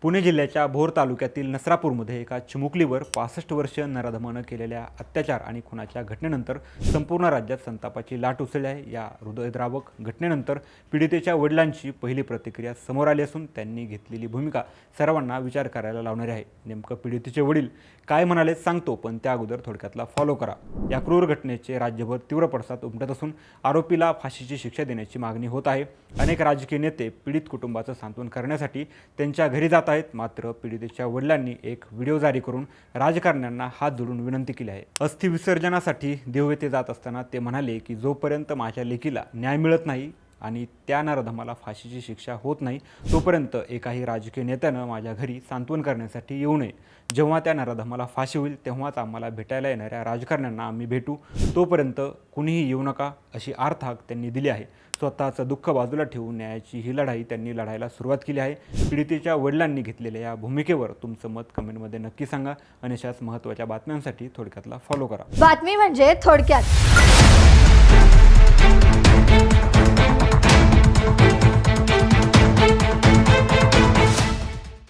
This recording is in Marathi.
पुणे जिल्ह्याच्या भोर तालुक्यातील नसरापूरमध्ये एका चिमुकलीवर 65 वर्षीय नराधमानं केलेल्या अत्याचार आणि खुनाच्या घटनेनंतर संपूर्ण राज्यात संतापाची लाट उसळली आहे। या हृदयद्रावक घटनेनंतर पीडितेच्या वडिलांची पहिली प्रतिक्रिया समोर आली असून त्यांनी घेतलेली भूमिका सर्वांना विचार करायला लावणारी आहे। नेमकं पीडितेचे वडील काय म्हणाले सांगतो, पण त्या अगोदर थोडक्यातला फॉलो करा। या क्रूर घटनेचे राज्यभर तीव्र पडसाद उमटत असून आरोपीला फाशीची शिक्षा देण्याची मागणी होत आहे। अनेक राजकीय नेते पीडित कुटुंबाचं सांत्वन करण्यासाठी त्यांच्या घरी जात आहेत। मात्र पीडितेच्या वडिलांनी एक व्हिडिओ जारी करून राजकारण्यांना हात जोडून विनंती केली आहे। अस्थि विसर्जनासाठी देव येथे जात असताना ते म्हणाले की जोपर्यंत माझ्या लेकीला न्याय मिळत नाही आणि त्या नराधमाला फाशीची शिक्षा होत नाही तोपर्यंत एकाही राजकीय नेत्यानं माझ्या घरी सांत्वन करण्यासाठी येऊ नये। जेव्हा त्या नराधमाला फाशी होईल तेव्हाच आम्हाला भेटायला येणाऱ्या राजकारण्यांना आम्ही भेटू, तोपर्यंत कुणीही येऊ नका, अशी आर्थाक त्यांनी दिली आहे। स्वतःचं दुःख बाजूला ठेवून न्यायाची ही लढाई त्यांनी लढायला सुरुवात केली आहे। पीडितेच्या वडिलांनी घेतलेल्या या भूमिकेवर तुमचं मत कमेंटमध्ये नक्की सांगा आणि अशाच महत्त्वाच्या बातम्यांसाठी थोडक्यातला फॉलो करा। बातमी म्हणजे थोडक्यात।